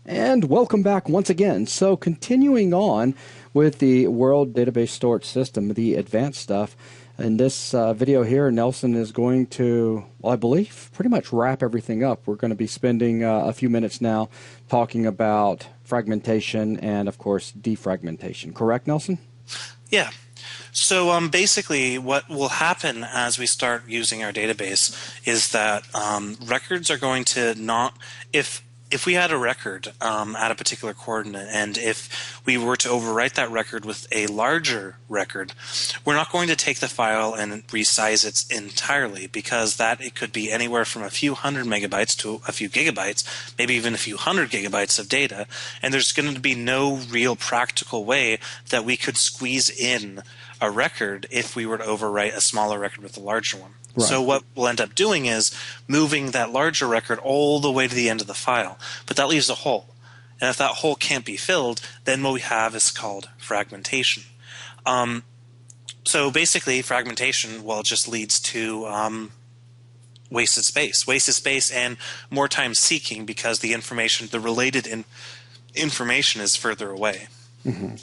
And welcome back once again. So continuing on with the World Database Storage System, the advanced stuff, in this video here, Nelson is going to, well, I believe, pretty much wrap everything up. We're going to be spending a few minutes now talking about fragmentation and, of course, defragmentation. Correct, Nelson? Yeah. So basically what will happen as we start using our database is that records are going to not, if we had a record at a particular coordinate, and if we were to overwrite that record with a larger record, we're not going to take the file and resize it entirely, because that it could be anywhere from a few hundred megabytes to a few gigabytes, maybe even a few hundred gigabytes of data, and there's going to be no real practical way that we could squeeze in a record if we were to overwrite a smaller record with a larger one. Right. So what we'll end up doing is moving that larger record all the way to the end of the file, but that leaves a hole. And if that hole can't be filled, then what we have is called fragmentation. So basically, fragmentation, well, it just leads to wasted space and more time seeking, because the information, the related information is further away. Mm-hmm.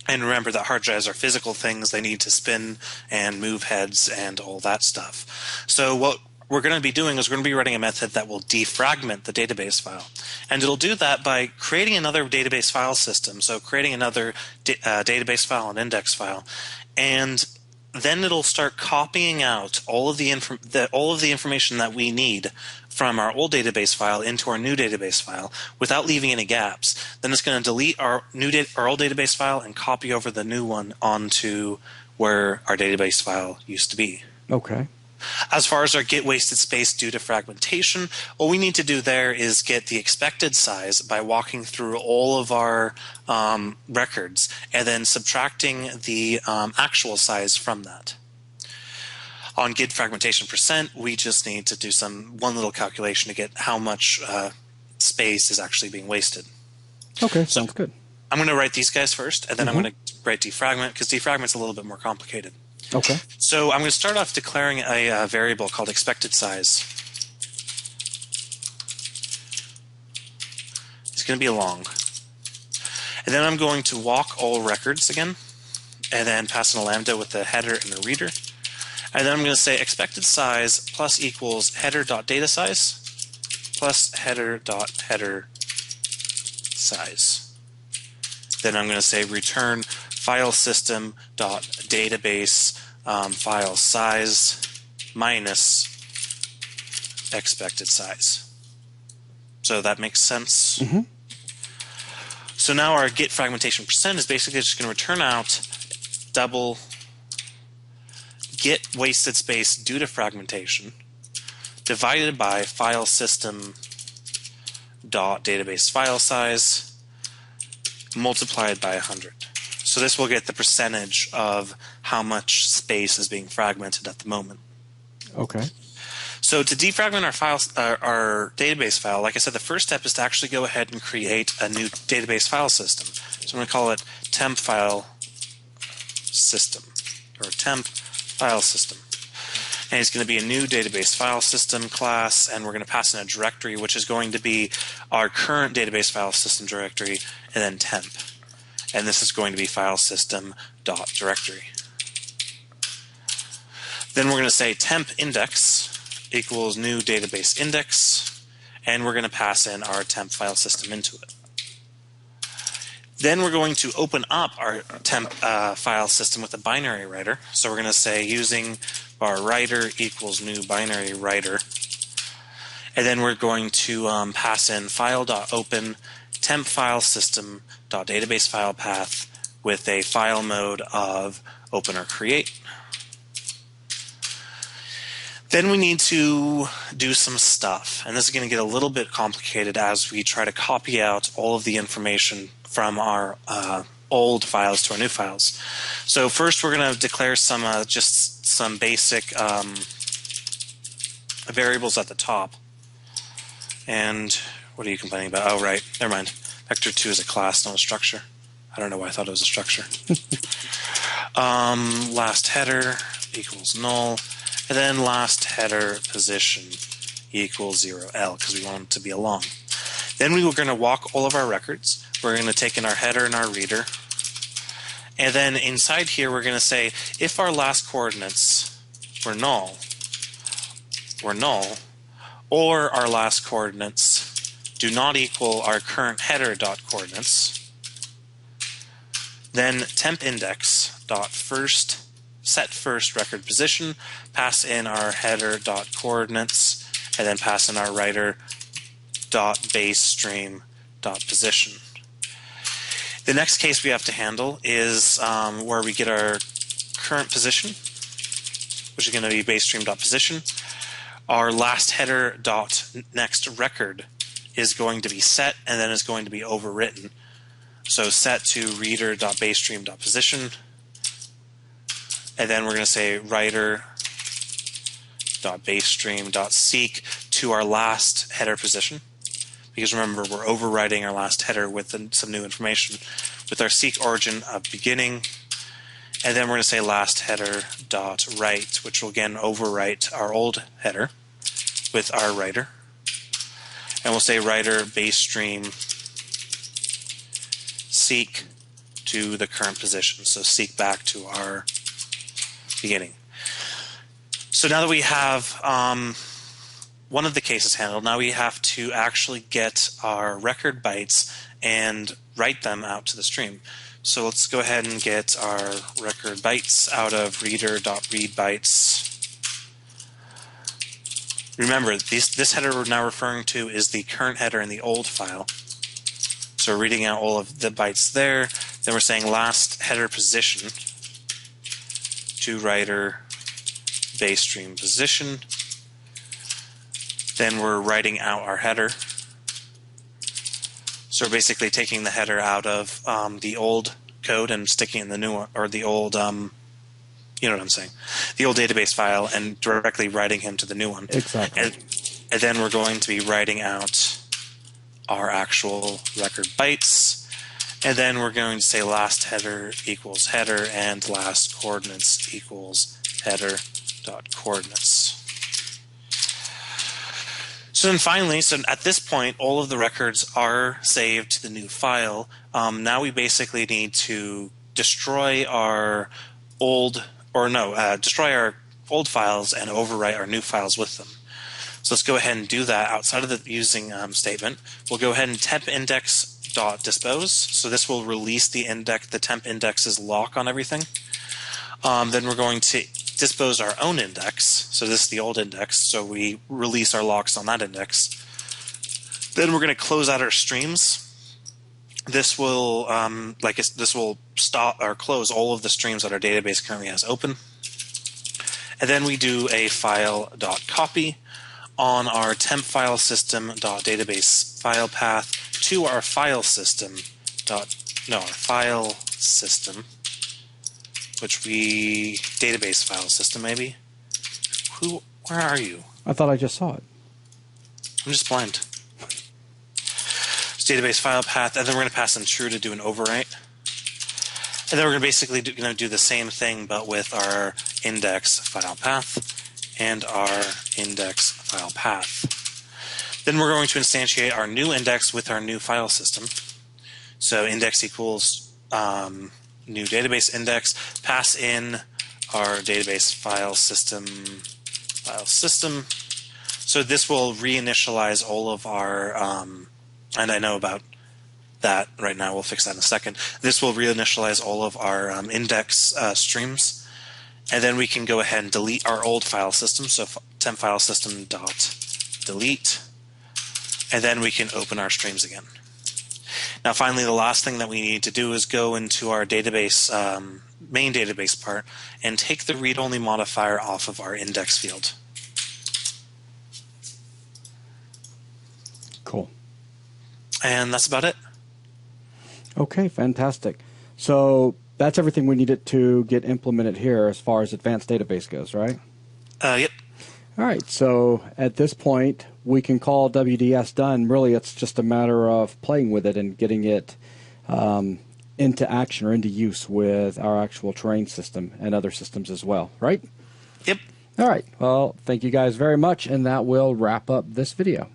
And remember that hard drives are physical things. They need to spin and move heads and all that stuff. So what we're going to be doing is we're going to be writing a method that will defragment the database file. And it'll do that by creating another database file system. So creating another database file and index file. And then it'll start copying out all of the information that we need from our old database file into our new database file without leaving any gaps. Then it's going to delete our old database file and copy over the new one onto where our database file used to be. Okay. As far as our get wasted space due to fragmentation, all we need to do there is get the expected size by walking through all of our records and then subtracting the actual size from that. On get fragmentation percent, we just need to do one little calculation to get how much space is actually being wasted. Okay, sounds good. I'm going to write these guys first, and then I'm going to write defragment, because defragment's a little bit more complicated. Okay. So I'm going to start off declaring a variable called expected size. It's going to be long. And then I'm going to walk all records again, and then pass in a lambda with a header and a reader. And then I'm going to say expected size plus equals header.datasize plus header.header size. Then I'm going to say return file system.database file size minus expected size. So that makes sense? Mm-hmm. So now our get fragmentation percent is basically just going to return out double get wasted space due to fragmentation divided by file system dot database file size multiplied by 100. So this will get the percentage of how much space is being fragmented at the moment. Okay. So to defragment our database file, like I said, the first step is to actually go ahead and create a new database file system. So I'm going to call it temp file system, or temp file system. And it's going to be a new database file system class, and we're going to pass in a directory, which is going to be our current database file system directory, and then temp. And this is going to be file system.directory. Then we're going to say temp index equals new database index, and we're going to pass in our temp file system into it. Then we're going to open up our temp file system with a binary writer. So we're going to say using var writer equals new binary writer. And then we're going to pass in file.open temp file system.database file path with a file mode of open or create. Then we need to do some stuff, and this is going to get a little bit complicated as we try to copy out all of the information from our old files to our new files. So first we're going to declare just some basic variables at the top. And what are you complaining about? Oh, right, never mind. Vector2 is a class, not a structure. I don't know why I thought it was a structure. Last header equals null. And then last header position equals 0L, because we want it to be a long. Then we were going to walk all of our records. We're going to take in our header and our reader. And then inside here, we're going to say if our last coordinates were null, or our last coordinates do not equal our current header dot coordinates, then temp index dot first set first record position, pass in our header dot coordinates, and then pass in our writer dot base stream dot position. The next case we have to handle is where we get our current position, which is going to be base stream dot position. Our last header dot next record is going to be set, and then is going to be overwritten. So set to reader dot base stream dot position, and then we're going to say writer dot base stream dot seek to our last header position. Because remember, we're overwriting our last header with some new information with our seek origin of beginning. And then we're going to say last header dot write, which will again overwrite our old header with our writer. And we'll say writer base stream seek to the current position. So seek back to our beginning. So now that we have one of the cases handled, now we have to actually get our record bytes and write them out to the stream. So let's go ahead and get our record bytes out of reader.readBytes. Remember, this header we're now referring to is the current header in the old file. So we're reading out all of the bytes there. Then we're saying last header position to writer base stream position. Then we're writing out our header. So we're basically taking the header out of the old code and sticking it in the new one, or the old, you know what I'm saying, the old database file, and directly writing him to the new one. Exactly. And then we're going to be writing out our actual record bytes. And then we're going to say last header equals header and last coordinates equals header dot coordinates. So then finally, so at this point, all of the records are saved to the new file. Now we basically need to destroy our destroy our old files and overwrite our new files with them. So let's go ahead and do that outside of the using statement. We'll go ahead and temp index.dispose. So this will release the temp index's lock on everything. Then we're going to dispose our own index. So this is the old index. So we release our locks on that index. Then we're going to close out our streams. This will this will stop or close all of the streams that our database currently has open. And then we do a file.copy on our temp file system database file path to our file system database file system maybe. Where are you? I thought I just saw it. I'm just blind. It's database file path, and then we're going to pass in true to do an overwrite. And then we're going to basically do the same thing, but with our index file path and our index file path. Then we're going to instantiate our new index with our new file system. So index equals new database index, pass in our database file system. So this will reinitialize all of our, and I know about that right now, we'll fix that in a second. This will reinitialize all of our index streams, and then we can go ahead and delete our old file system, so temp file system dot delete, and then we can open our streams again. Now finally, the last thing that we need to do is go into our database, main database part, and take the read-only modifier off of our index field. Cool. And that's about it. Okay, fantastic. So that's everything we needed to get implemented here as far as advanced database goes, right? Yep. All right, so at this point, we can call WDS done. Really, it's just a matter of playing with it and getting it into action or into use with our actual terrain system and other systems as well, right? Yep. All right, well, thank you guys very much, and that will wrap up this video.